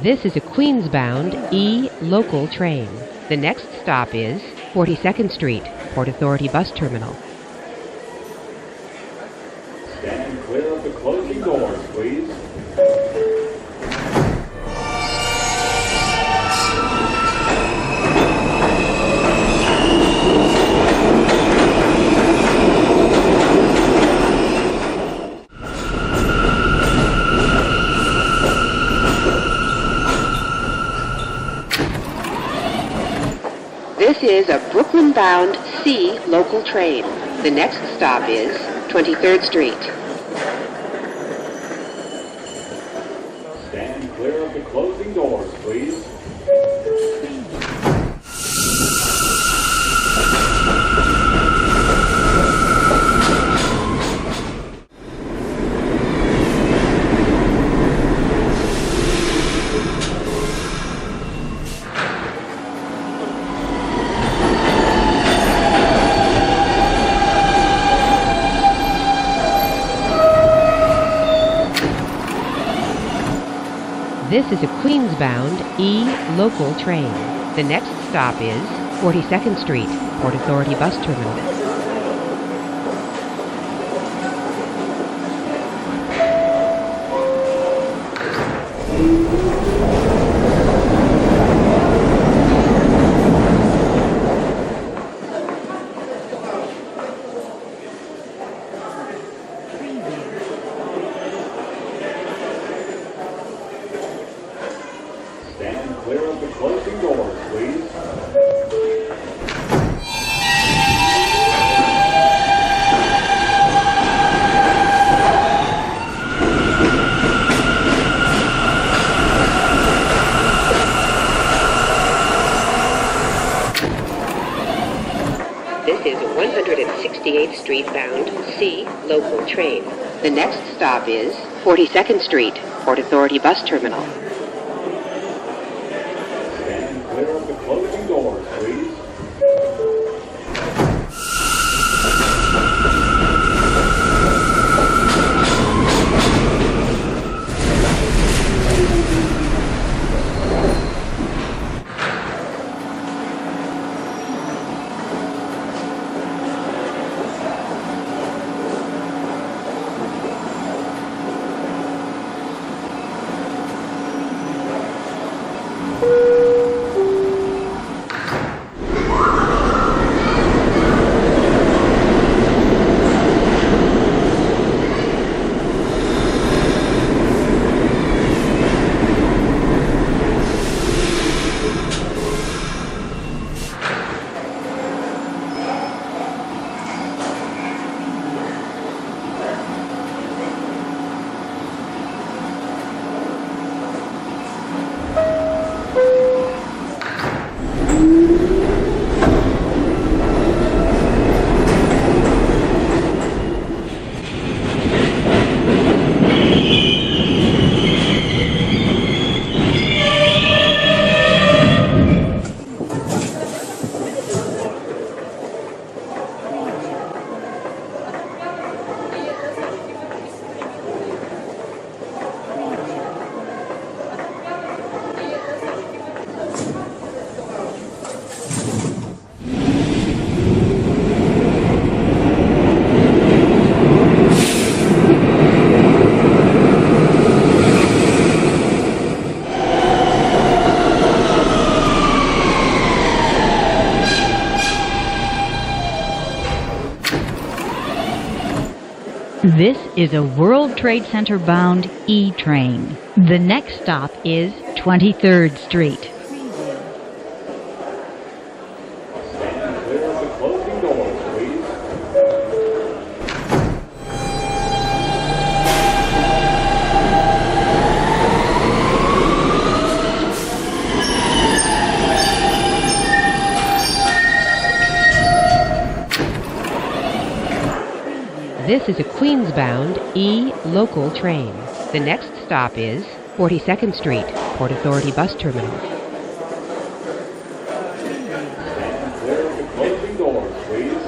This is a Queens-bound E local train. The next stop is 42nd Street, Port Authority Bus Terminal. Stand clear of the closing doors, please. This is a Brooklyn-bound C local train. The next stop is 23rd Street. Stand clear of the closing doors, please. This is a Queens-bound E local train. The next stop is 42nd Street, Port Authority Bus Terminal. Stand clear of the closing doors, please. This is a 168th Street bound C local train. The next stop is 42nd Street, Port Authority Bus Terminal. Stand clear of the closing doors, please. This is a World Trade Center bound E train. The next stop is 23rd Street. Stand clear of the closing doors, please. This is a Queens-bound E local train. The next stop is 42nd Street, Port Authority Bus Terminal. Stand clear of the closing doors, please.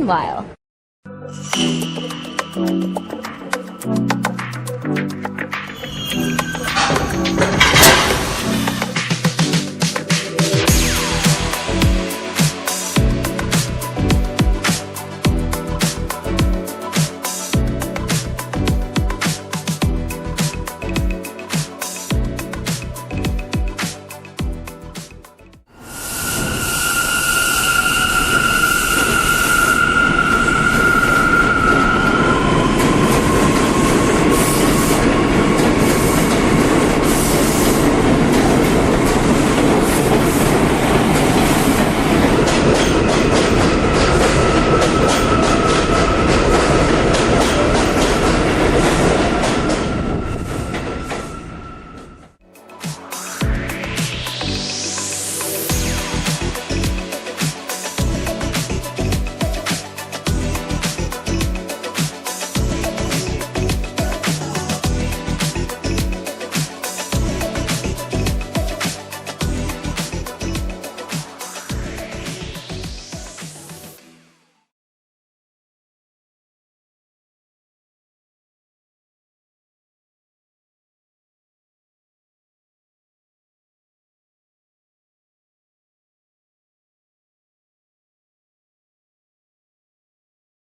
smile.